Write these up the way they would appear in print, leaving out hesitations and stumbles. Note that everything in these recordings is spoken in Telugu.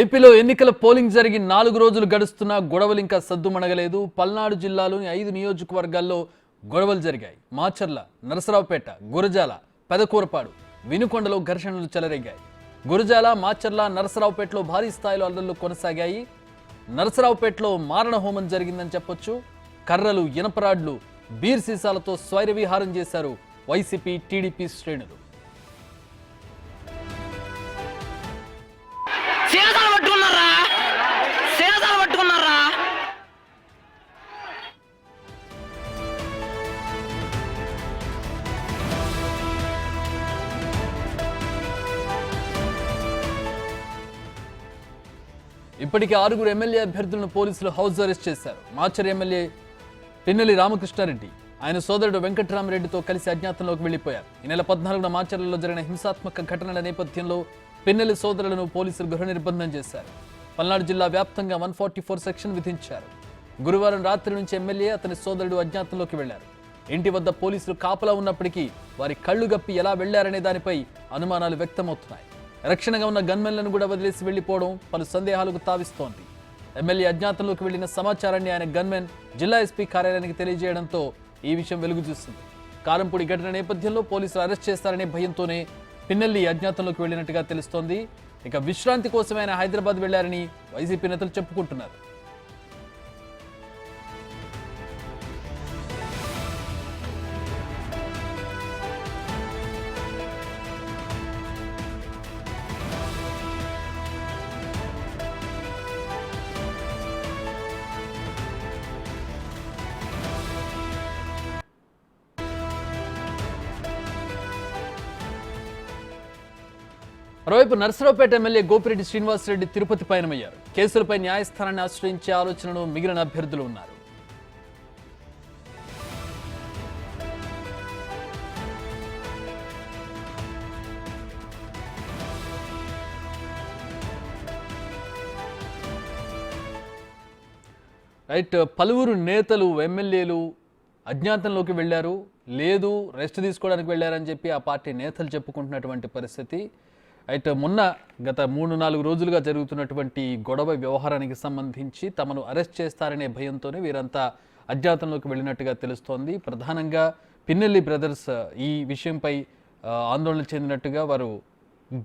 ఏపీలో ఎన్నికల పోలింగ్ జరిగి 4 రోజులు గడుస్తున్నా గొడవలు ఇంకా సద్దుమణగలేదు. పల్నాడు జిల్లాలోని 5 నియోజకవర్గాల్లో గొడవలు జరిగాయి. మాచర్ల, నరసరావుపేట, గురజాల, పెదకూరపాడు, వినుకొండలో ఘర్షణలు చెలరేగాయి. గురజాల, మాచర్ల, నరసరావుపేటలో భారీ స్థాయిలో అల్లర్లు కొనసాగాయి. నరసరావుపేటలో మారణ హోమం జరిగిందని చెప్పొచ్చు. కర్రలు, ఇనపరాడ్లు, బీర్ సీసాలతో స్వైర విహారం చేశారు వైసీపీ, టీడీపీ శ్రేణులు. ఇప్పటికే 6 ఎమ్మెల్యే అభ్యర్థులను పోలీసులు హౌస్ అరెస్ట్ చేశారు. మాచర్ ఎమ్మెల్యే పిన్నెల్లి రామకృష్ణారెడ్డి ఆయన సోదరుడు వెంకట్రామరెడ్డితో కలిసి అజ్ఞాతంలోకి వెళ్లిపోయారు. ఈ నెల 14న మాచర్లలో జరిగిన హింసాత్మక ఘటనల నేపథ్యంలో పిన్నెల్లి సోదరులను పోలీసులు గృహ నిర్బంధం చేశారు. పల్నాడు జిల్లా వ్యాప్తంగా 144 సెక్షన్ విధించారు. గురువారం రాత్రి నుంచి ఎమ్మెల్యే, అతని సోదరుడు అజ్ఞాతంలోకి వెళ్లారు. ఇంటి వద్ద పోలీసులు కాపలా ఉన్నప్పటికీ వారి కళ్లు గప్పి ఎలా వెళ్లారనే దానిపై అనుమానాలు వ్యక్తమవుతున్నాయి. రక్షణగా ఉన్న గన్మెన్లను కూడా వదిలేసి వెళ్లిపోవడం పలు సందేహాలకు తావిస్తోంది. ఎమ్మెల్యే అజ్ఞాతంలోకి వెళ్లిన సమాచారాన్ని ఆయన గన్మెన్ జిల్లా ఎస్పీ కార్యాలయానికి తెలియజేయడంతో ఈ విషయం వెలుగు చూస్తుంది. కారంపూడి ఘటన నేపథ్యంలో పోలీసులు అరెస్ట్ చేస్తారనే భయంతోనే పిన్నెల్లి అజ్ఞాతంలోకి వెళ్లినట్టుగా తెలుస్తోంది. ఇక విశ్రాంతి కోసమే ఆయన హైదరాబాద్ వెళ్లారని వైసీపీ నేతలు చెప్పుకుంటున్నారు. మరోవైపు నరసరావుపేట ఎమ్మెల్యే గోపిరెడ్డి శ్రీనివాసరెడ్డి తిరుపతి పయనమయ్యారు. కేసులపై న్యాయస్థానాన్ని ఆశ్రయించే ఆలోచనలో మిగిలిన అభ్యర్థులు ఉన్నారు. పలువురు నేతలు, ఎమ్మెల్యేలు అజ్ఞాతంలోకి వెళ్లారు, లేదు రెస్ట్ తీసుకోవడానికి వెళ్లారని చెప్పి ఆ పార్టీ నేతలు చెప్పుకుంటున్నటువంటి పరిస్థితి. మొన్న గత 3-4 రోజులుగా జరుగుతున్నటువంటి గొడవ వ్యవహారానికి సంబంధించి తమను అరెస్ట్ చేస్తారనే భయంతోనే వీరంతా అజ్ఞాతంలోకి వెళ్ళినట్టుగా తెలుస్తోంది. ప్రధానంగా పిన్నెల్లి బ్రదర్స్ ఈ విషయంపై ఆందోళన చెందినట్టుగా వారు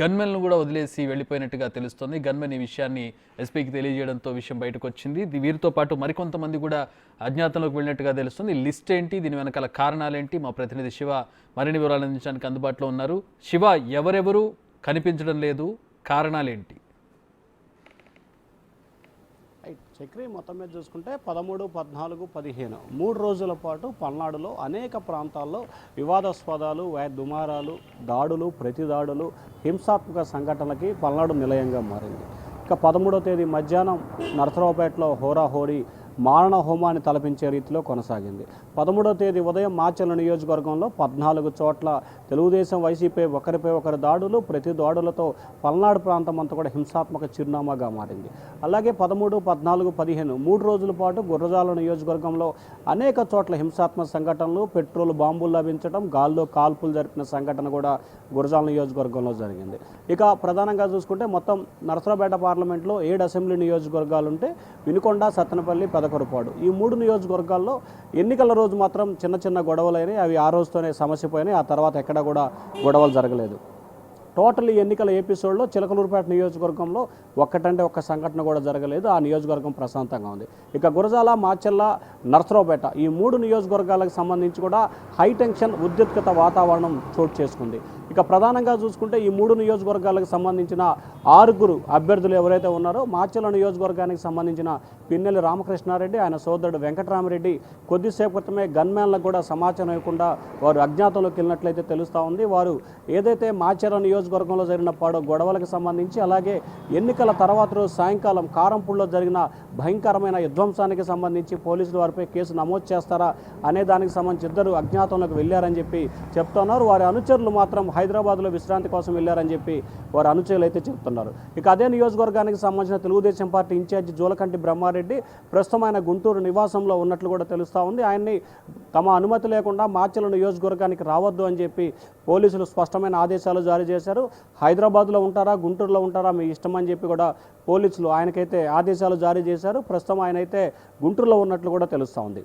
గన్మెన్ను కూడా వదిలేసి వెళ్ళిపోయినట్టుగా తెలుస్తోంది. గన్మెన్ ఈ విషయాన్ని ఎస్పీకి తెలియజేయడంతో విషయం బయటకు వచ్చింది. వీరితో పాటు మరికొంతమంది కూడా అజ్ఞాతంలోకి వెళ్ళినట్టుగా తెలుస్తుంది. లిస్ట్ ఏంటి, దీని వెనకాల కారణాలేంటి, మా ప్రతినిధి శివ మరిన్ని వివరాలు అందించడానికి అందుబాటులో ఉన్నారు. శివ, ఎవరెవరు కనిపించడం లేదు, కారణాలేంటి? చక్రి మొత్తం మీద చూసుకుంటే 13, 14, 15 3 రోజుల పాటు పల్నాడులో అనేక ప్రాంతాల్లో వివాదాస్పదాలు, దుమారాలు, దాడులు, ప్రతి దాడులు, హింసాత్మక సంఘటనలకి పల్నాడు నిలయంగా మారింది. ఇక 13వ తేదీ మధ్యాహ్నం నరసరావుపేటలో హోరాహోరీ మారణ హోమాన్ని తలపించే రీతిలో కొనసాగింది. 13వ తేదీ ఉదయం మాచర్ల నియోజకవర్గంలో 14 చోట్ల తెలుగుదేశం, వైసీపీ ఒకరిపై ఒకరు దాడులు, ప్రతి దాడులతో పల్నాడు ప్రాంతం అంతా కూడా హింసాత్మక చిరునామాగా మారింది. అలాగే 13, 14, 15 3 రోజుల పాటు గుర్రజాల నియోజకవర్గంలో అనేక చోట్ల హింసాత్మక సంఘటనలు, పెట్రోల్ బాంబులు లభించడం, గాల్లో కాల్పులు జరిపిన సంఘటన కూడా గుర్రజాల నియోజకవర్గంలో జరిగింది. ఇక ప్రధానంగా చూసుకుంటే మొత్తం నరసరావుపేట పార్లమెంట్లో 7 అసెంబ్లీ నియోజకవర్గాలు ఉంటే వినుకొండ, సత్తెనపల్లి, పెదకూరపాడు ఈ 3 నియోజకవర్గాల్లో ఎన్నికల రోజు మాత్రం చిన్న చిన్న గొడవలైనాయి. అవి ఆ రోజుతోనే సమస్య పోయినాయి. ఆ తర్వాత ఎక్కడ కూడా గొడవలు జరగలేదు. టోటల్ ఎన్నికల ఎపిసోడ్లో చిలకలూరుపేట నియోజకవర్గంలో ఒక్క సంఘటన కూడా జరగలేదు. ఆ నియోజకవర్గం ప్రశాంతంగా ఉంది. ఇక గురజాల, మాచర్ల, నరసరావుపేట ఈ 3 నియోజకవర్గాలకు సంబంధించి కూడా హైటెన్షన్, ఉద్రిక్తత వాతావరణం చోటు చేసుకుంది. ఇక ప్రధానంగా చూసుకుంటే ఈ 3 నియోజకవర్గాలకు సంబంధించిన 6 అభ్యర్థులు ఎవరైతే ఉన్నారో, మాచర్ల నియోజకవర్గానికి సంబంధించిన పిన్నెల్లి రామకృష్ణారెడ్డి, ఆయన సోదరుడు వెంకట్రామరెడ్డి కొద్దిసేపు క్రితమే గన్మ్యాన్లకు కూడా సమాచారం ఇవ్వకుండా వారు అజ్ఞాతంలోకి వెళ్ళినట్లయితే తెలుస్తూ ఉంది. వారు ఏదైతే మాచర్ల నియోజకవర్గంలో జరిగిన గొడవలకు సంబంధించి, అలాగే ఎన్నికల తర్వాత రోజు సాయంకాలం కారంపూడిలో జరిగిన భయంకరమైన విధ్వంసానికి సంబంధించి పోలీసులు వారిపై కేసు నమోదు చేస్తారా అనే దానికి సంబంధించి 2 అజ్ఞాతంలోకి వెళ్ళారని చెప్పి చెప్తున్నారు. వారి అనుచరులు మాత్రం హైదరాబాద్లో విశ్రాంతి కోసం వెళ్ళారని చెప్పి వారు అనుచరులు అయితే చెప్తున్నారు. ఇక అదే నియోజకవర్గానికి సంబంధించిన తెలుగుదేశం పార్టీ ఇన్ఛార్జి జోలకంటి బ్రహ్మారెడ్డి ప్రస్తుతం ఆయన గుంటూరు నివాసంలో ఉన్నట్లు కూడా తెలుస్తూ ఉంది. ఆయన్ని తమ అనుమతి లేకుండా మాచర్ల నియోజకవర్గానికి రావద్దు అని చెప్పి పోలీసులు స్పష్టమైన ఆదేశాలు జారీ చేశారు. హైదరాబాద్లో ఉంటారా, గుంటూరులో ఉంటారా, మీ ఇష్టం అని చెప్పి కూడా పోలీసులు ఆయనకైతే ఆదేశాలు జారీ చేశారు. ప్రస్తుతం ఆయన అయితే గుంటూరులో ఉన్నట్లు కూడా తెలుస్తూ ఉంది.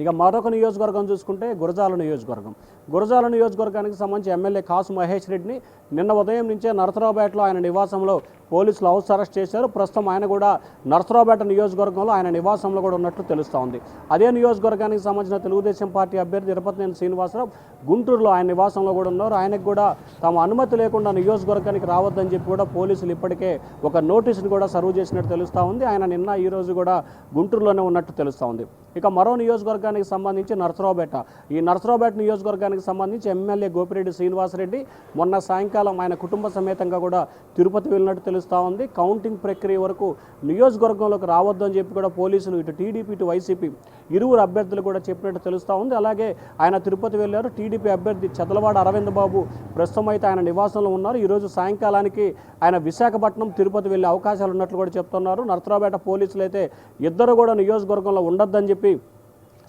ఇక మరొక నియోజకవర్గం చూసుకుంటే గురజాల నియోజకవర్గం. గురజాల నియోజకవర్గానికి సంబంధించి ఎమ్మెల్యే కాసు మహేష్ రెడ్డిని నిన్న ఉదయం నుంచే నరసరావుపేటలో ఆయన నివాసంలో పోలీసులు హౌస్ అరెస్ట్ చేశారు. ప్రస్తుతం ఆయన కూడా నరసరావుపేట నియోజకవర్గంలో ఆయన నివాసంలో కూడా ఉన్నట్లు తెలుస్తూ ఉంది. అదే నియోజకవర్గానికి సంబంధించిన తెలుగుదేశం పార్టీ అభ్యర్థి తిరుపతినేని శ్రీనివాసరావు గుంటూరులో ఆయన నివాసంలో కూడా ఉన్నారు. ఆయనకు కూడా తమ అనుమతి లేకుండా నియోజకవర్గానికి రావద్దని చెప్పి కూడా పోలీసులు ఇప్పటికే ఒక నోటీసును కూడా సర్వ్ చేసినట్టు తెలుస్తూ ఉంది. ఆయన నిన్న ఈ రోజు కూడా గుంటూరులోనే ఉన్నట్టు తెలుస్తూ ఉంది. ఇక మరో నియోజకవర్గానికి సంబంధించి నరసరావుపేట. ఈ నరసరావుపేట నియోజకవర్గానికి సంబంధించి ఎమ్మెల్యే గోపిరెడ్డి శ్రీనివాసరెడ్డి మొన్న సాయంకాలం ఆయన కుటుంబ సమేతంగా కూడా తిరుపతి వెళ్ళినట్టు తెలుస్తూ ఉంది. కౌంటింగ్ ప్రక్రియ వరకు నియోజకవర్గంలోకి రావద్దు అని చెప్పి కూడా పోలీసులు ఇటు టీడీపీ ఇటు వైసీపీ ఇరువురు అభ్యర్థులు కూడా చెప్పినట్టు తెలుస్తూ ఉంది. అలాగే ఆయన తిరుపతి వెళ్ళారు. టీడీపీ అభ్యర్థి చదలవాడ అరవింద్ బాబు ప్రస్తుతం అయితే ఆయన నివాసంలో ఉన్నారు. ఈరోజు సాయంకాలానికి ఆయన విశాఖపట్నం తిరుపతి వెళ్ళే అవకాశాలు ఉన్నట్లు కూడా చెప్తున్నారు. నరసరావుపేట పోలీసులు అయితే ఇద్దరు కూడా నియోజకవర్గంలో ఉండొద్దని చెప్పి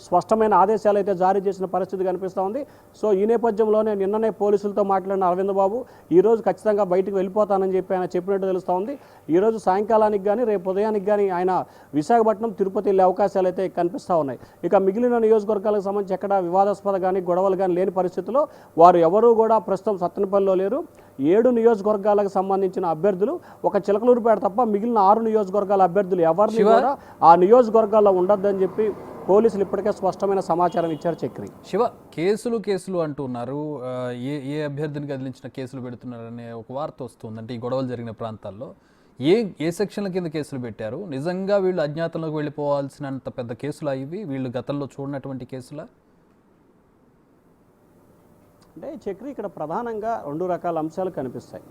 స్పష్టమైన ఆదేశాలు అయితే జారీ చేసిన పరిస్థితి కనిపిస్తూ ఉంది. సో ఈ నేపథ్యంలోనే నిన్ననే పోలీసులతో మాట్లాడిన అరవింద్ బాబు ఈరోజు ఖచ్చితంగా బయటకు వెళ్ళిపోతానని చెప్పి ఆయన చెప్పినట్టు తెలుస్తూ ఉంది. ఈరోజు సాయంకాలానికి కానీ రేపు ఉదయానికి కానీ ఆయన విశాఖపట్నం తిరుపతి వెళ్ళే అవకాశాలు అయితే కనిపిస్తూ ఉన్నాయి. ఇక మిగిలిన నియోజకవర్గాలకు సంబంధించి ఎక్కడ వివాదాస్పద కానీ గొడవలు కానీ లేని పరిస్థితుల్లో వారు ఎవరూ కూడా ప్రస్తుతం సత్తెనపల్లిలో లేరు. 7 నియోజకవర్గాలకు సంబంధించిన అభ్యర్థులు ఒక చిలకలూరుపేట తప్ప మిగిలిన 6 నియోజకవర్గాల అభ్యర్థులు ఎవరిని కూడా ఆ నియోజకవర్గాల్లో ఉండొద్దని చెప్పి పోలీసులు ఇప్పటికే స్పష్టమైన సమాచారం ఇచ్చారు. చక్రి శివ, కేసులు అంటున్నారు. ఏ అభ్యర్థిని కదిలించిన కేసులు పెడుతున్నారనే ఒక వార్త వస్తుంది. అంటే ఈ గొడవలు జరిగిన ప్రాంతాల్లో ఏ సెక్షన్ల కింద కేసులు పెట్టారు? నిజంగా వీళ్ళు అజ్ఞాతంలోకి వెళ్ళిపోవాల్సినంత పెద్ద కేసులా ఇవి? వీళ్ళు గతంలో చూడనటువంటి కేసులా? అంటే చక్రి ఇక్కడ ప్రధానంగా 2 రకాల అంశాలు కనిపిస్తాయి.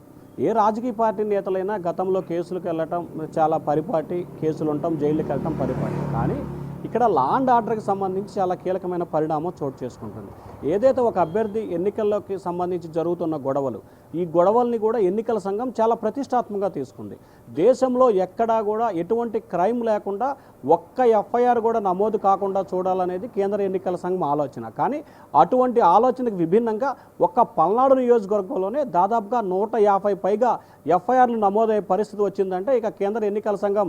ఏ రాజకీయ పార్టీ నేతలైనా గతంలో కేసులకు వెళ్ళటం చాలా పరిపాటి, కేసులు ఉండటం, జైలుకి వెళ్ళటం పరిపాటి. కానీ ఇక్కడ లా అండ్ ఆర్డర్కి సంబంధించి చాలా కీలకమైన పరిణామం చోటు చేసుకుంటుంది. ఏదైతే ఒక అభ్యర్థి ఎన్నికల్లోకి సంబంధించి జరుగుతున్న గొడవలు, ఈ గొడవల్ని కూడా ఎన్నికల సంఘం చాలా ప్రతిష్టాత్మకంగా తీసుకుంది. దేశంలో ఎక్కడా కూడా ఎటువంటి క్రైమ్ లేకుండా ఒక్క ఎఫ్ఐఆర్ కూడా నమోదు కాకుండా చూడాలనేది కేంద్ర ఎన్నికల సంఘం ఆలోచన. కానీ అటువంటి ఆలోచనకు విభిన్నంగా ఒక్క పల్నాడు నియోజకవర్గంలోనే దాదాపుగా 150 పైగా ఎఫ్ఐఆర్లు నమోదయ్యే పరిస్థితి వచ్చిందంటే ఇక కేంద్ర ఎన్నికల సంఘం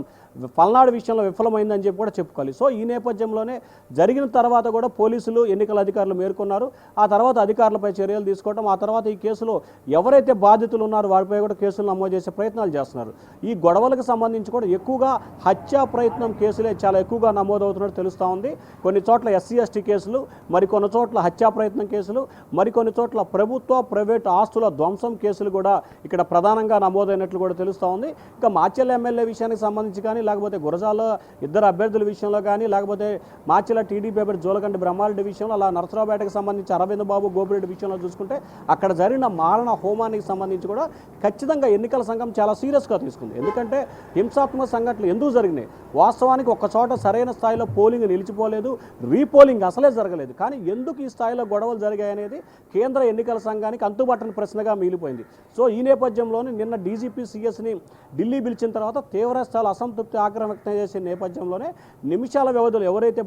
పల్నాడు విషయంలో విఫలమైందని చెప్పి కూడా చెప్పుకోవాలి. సో ఈ నేపథ్యంలోనే జరిగిన తర్వాత కూడా పోలీసులు ఎన్నికల అధికారులు మేల్కొన్నారు. ఆ తర్వాత అధికారులపై చర్యలు తీసుకోవడం, ఆ తర్వాత ఈ కేసులో ఎవరైతే బాధితులు ఉన్నారో వారిపై కూడా కేసులు నమోదు చేసే ప్రయత్నాలు చేస్తున్నారు. ఈ గొడవలకు సంబంధించి కూడా ఎక్కువగా హత్యా ప్రయత్నం కేసులే చాలా ఎక్కువగా నమోదవుతున్నట్టు తెలుస్తూ ఉంది. కొన్ని చోట్ల ఎస్సీ ఎస్టీ కేసులు, మరికొన్ని చోట్ల హత్యా ప్రయత్నం కేసులు, మరికొన్ని చోట్ల ప్రభుత్వ ప్రైవేటు ఆస్తుల ధ్వంసం కేసులు కూడా ఇక్కడ ప్రధానంగా నమోదైనట్లు కూడా తెలుస్తూ ఉంది. ఇక మాచర్ల ఎమ్మెల్యే విషయానికి సంబంధించి కానీ, లేకపోతే గురజాల ఇద్దరు అభ్యర్థుల విషయంలో కానీ, లేకపోతే మాచర్ల టీడీపీ అభ్యర్థి జోలకంటి బ్రహ్మారెడ్డి విషయంలో, అలా నరసరావుపేటకు సంబంధించి అరవింద్ బాబు గోపిరెడ్డి విషయంలో చూసుకుంటే అక్కడ జరిగిన మారణ హోమానికి సంబంధించి కూడా ఖచ్చితంగా ఎన్నికల సంఘం చాలా సీరియస్గా తీసుకుంది. ఎందుకంటే హింసాత్మక సంఘటనలు ఎందుకు జరిగినాయి? వాస్తవానికి ఒక్క చోట సరైన స్థాయిలో పోలింగ్ నిలిచిపోలేదు, రీపోలింగ్ అసలే జరగలేదు. కానీ ఎందుకు ఈ స్థాయిలో గొడవలు జరిగాయి అనేది కేంద్ర ఎన్నికల సంఘానికి అంతుబట్టని ప్రశ్నగా మిగిలిపోయింది. సో ఈ నేపథ్యంలోనే నిన్న డీజీపీ సిఎస్ని ఢిల్లీ పిలిచిన తర్వాత తీవ్రస్థాయిలో అసంతృప్తి ఆగ్రహం వ్యక్తం చేసే నేపథ్యంలోనే నిమిషాల వ్యవధిలో ఎవరైతే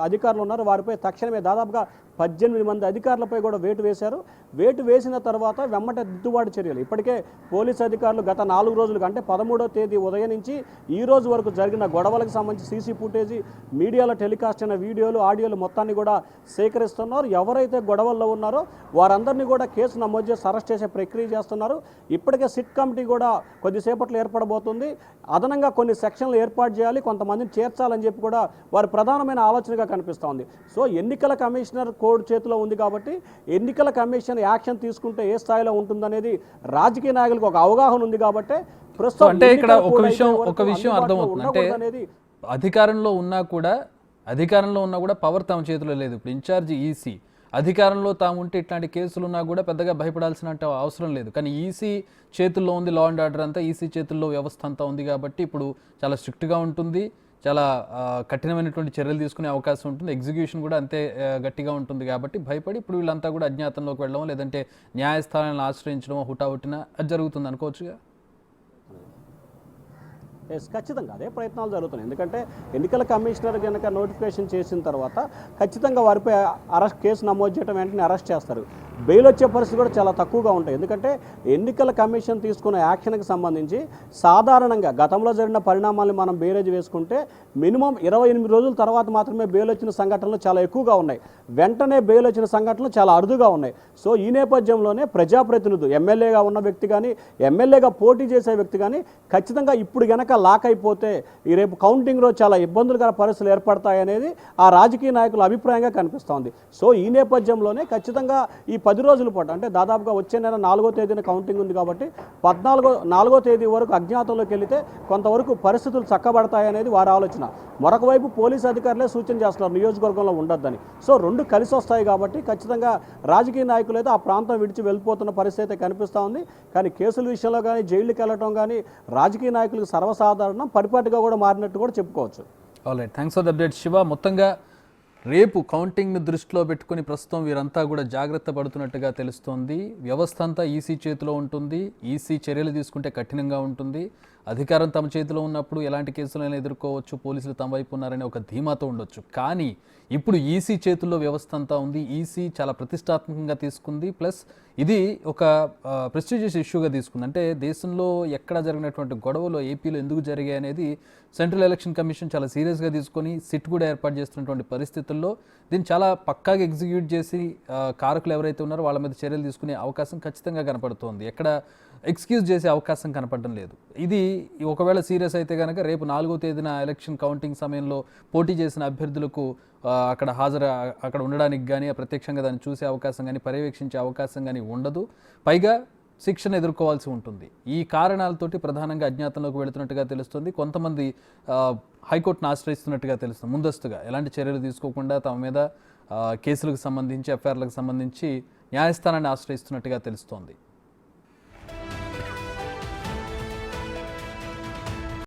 అధికారులు ఉన్నారో వారిపై తక్షణమే దాదాపుగా 18 మంది అధికారులపై కూడా వేటు వేశారు. వేటు వేసిన తర్వాత వెమ్మట దిద్దుబాటు చర్యలు. ఇప్పటికే పోలీసు అధికారులు గత 4 రోజులుగా అంటే 13వ తేదీ ఉదయం నుంచి ఈ రోజు వరకు జరిగిన గొడవలకు సంబంధించి సీసీ ఫుటేజీ, మీడియాలో టెలికాస్ట్ అయిన వీడియోలు, ఆడియోలు మొత్తాన్ని కూడా సేకరిస్తున్నారు. ఎవరైతే గొడవల్లో ఉన్నారో వారందరినీ కూడా కేసు నమోదు చేసి అరెస్ట్ చేసే ప్రక్రియ చేస్తున్నారు. ఇప్పటికే సిట్ కమిటీ కూడా కొద్దిసేపట్లో ఏర్పడబోతుంది. అదనంగా కొన్ని సెక్షన్లు ఏర్పాటు చేయాలి, కొంతమందిని చేర్చాలని చెప్పి కూడా వారి ప్రధానమైన ఆలోచనగా కనిపిస్తోంది. సో ఎన్నికల కమిషనర్ కోడ్ చేతిలో ఉంది కాబట్టి ఎన్నికల కమిషన్ యాక్షన్ తీసుకుంటే ఏ స్థాయిలో ఉంటుందనేది రాజకీయ నాయకులకు ఒక అవగాహన ఉంది కాబట్టి ప్రస్తుతం అంటే ఇక్కడ ఒక విషయం అర్థమవుతుంది. అంటే అధికారంలో ఉన్నా కూడా పవర్ తమ చేతిలో లేదు. ఇప్పుడు ఇన్ఛార్జి ఈసీ అధికారంలో తాము ఉంటే ఇట్లాంటి కేసులు ఉన్నా కూడా పెద్దగా భయపడాల్సిన అవసరం లేదు. కానీ ఈసీ చేతుల్లో ఉంది లా అండ్ ఆర్డర్ అంతా, ఈసీ చేతుల్లో వ్యవస్థ అంతా ఉంది కాబట్టి ఇప్పుడు చాలా స్ట్రిక్ట్గా ఉంటుంది, చాలా కఠినమైనటువంటి చర్యలు తీసుకునే అవకాశం ఉంటుంది. ఎగ్జిక్యూషన్ కూడా అంతే గట్టిగా ఉంటుంది కాబట్టి భయపడి ఇప్పుడు వీళ్ళంతా కూడా అజ్ఞాతంలోకి వెళ్ళడం లేదంటే న్యాయస్థానాలను ఆశ్రయించడం హుటాహుటిన అది జరుగుతుంది అనుకోవచ్చుగా. ఖచ్చితంగా అదే ప్రయత్నాలు జరుగుతున్నాయి. ఎందుకంటే ఎన్నికల కమిషనర్ కనుక నోటిఫికేషన్ చేసిన తర్వాత ఖచ్చితంగా వారిపై కేసు నమోదు చేయడం, వెంటనే అరెస్ట్ చేస్తారు. బెయిల్ వచ్చే పరిస్థితి కూడా చాలా తక్కువగా ఉంటాయి. ఎందుకంటే ఎన్నికల కమిషన్ తీసుకున్న యాక్షన్కి సంబంధించి సాధారణంగా గతంలో జరిగిన పరిణామాలను మనం బేరేజ్ వేసుకుంటే మినిమం 28 రోజుల తర్వాత మాత్రమే బెయిల్ వచ్చిన సంఘటనలు చాలా ఎక్కువగా ఉన్నాయి. వెంటనే బెయిల్ వచ్చిన సంఘటనలు చాలా అరుదుగా ఉన్నాయి. సో ఈ నేపథ్యంలోనే ప్రజాప్రతినిధులు, ఎమ్మెల్యేగా ఉన్న వ్యక్తి కానీ ఎమ్మెల్యేగా పోటీ చేసే వ్యక్తి కానీ ఖచ్చితంగా ఇప్పుడు గనక లాక్ అయిపోతే ఈ రేపు కౌంటింగ్ రోజు చాలా ఇబ్బందులుగా పరిస్థితులు ఏర్పడతాయనేది ఆ రాజకీయ నాయకుల అభిప్రాయంగా కనిపిస్తోంది. సో ఈ నేపథ్యంలోనే ఖచ్చితంగా ఈ 10 రోజుల పాటు అంటే దాదాపుగా వచ్చే నెల 4వ తేదీన కౌంటింగ్ ఉంది కాబట్టి 4వ తేదీ వరకు అజ్ఞాతంలోకి వెళితే కొంతవరకు పరిస్థితులు చక్కబడతాయనేది వారి ఆలోచన. మరొక వైపు పోలీసు అధికారులే సూచన చేస్తున్నారు నియోజకవర్గంలో ఉండొద్దని. సో రెండు కలిసి వస్తాయి కాబట్టి ఖచ్చితంగా రాజకీయ నాయకులు అయితే ఆ ప్రాంతం విడిచి వెళ్ళిపోతున్న పరిస్థితి అయితే కనిపిస్తూ ఉంది. కానీ కేసుల విషయంలో కానీ జైలుకి వెళ్ళటం కానీ రాజకీయ నాయకులకు సర్వసాధారణం, పరిపాటిగా కూడా మారినట్టు కూడా చెప్పుకోవచ్చు. Alright, thanks for the update Shiva. మొత్తంగా రేపు కౌంటింగ్ను దృష్టిలో పెట్టుకుని ప్రస్తుతం వీరంతా కూడా జాగ్రత్త పడుతున్నట్టుగా తెలుస్తోంది. వ్యవస్థ అంతా ఈసీ చేతిలో ఉంటుంది. ఈసీ చర్యలు తీసుకుంటే కఠినంగా ఉంటుంది. అధికారం తమ చేతిలో ఉన్నప్పుడు ఎలాంటి కేసులైనా ఎదుర్కోవచ్చు, పోలీసులు తమ వైపు ఉన్నారనే ఒక ధీమాతో ఉండొచ్చు. కానీ ఇప్పుడు ఈసీ చేతుల్లో వ్యవస్థ అంతా ఉంది. ఈసీ చాలా ప్రతిష్టాత్మకంగా తీసుకుంది. ప్లస్ ఇది ఒక ప్రెస్టీజియస్ ఇష్యూగా తీసుకుంది. అంటే దేశంలో ఎక్కడ జరిగినటువంటి గొడవలు ఏపీలో ఎందుకు జరిగాయి అనేది సెంట్రల్ ఎలక్షన్ కమిషన్ చాలా సీరియస్గా తీసుకొని సిట్ కూడా ఏర్పాటు చేస్తున్నటువంటి పరిస్థితుల్లో దీన్ని చాలా పక్కాగా ఎగ్జిక్యూట్ చేసి కారకులు ఎవరైతే ఉన్నారో వాళ్ళ మీద చర్యలు తీసుకునే అవకాశం ఖచ్చితంగా కనపడుతోంది. ఎక్కడ ఎక్స్క్యూజ్ చేసే అవకాశం కనపడడం లేదు. ఇది ఒకవేళ సీరియస్ అయితే కనుక రేపు 4వ తేదీన ఎలక్షన్ కౌంటింగ్ సమయంలో పోటీ చేసిన అభ్యర్థులకు అక్కడ ఉండడానికి కానీ ప్రత్యక్షంగా దాన్ని చూసే అవకాశం కానీ పర్యవేక్షించే అవకాశం కానీ ఉండదు. పైగా శిక్షణ ఎదుర్కోవాల్సి ఉంటుంది. ఈ కారణాలతోటి ప్రధానంగా అజ్ఞాతంలోకి వెళుతున్నట్టుగా తెలుస్తుంది. కొంతమంది హైకోర్టును ఆశ్రయిస్తున్నట్టుగా తెలుస్తుంది. ముందస్తుగా ఎలాంటి చర్యలు తీసుకోకుండా తమ మీద కేసులకు సంబంధించి ఎఫ్ఐఆర్లకు సంబంధించి న్యాయస్థానాన్ని ఆశ్రయిస్తున్నట్టుగా తెలుస్తోంది.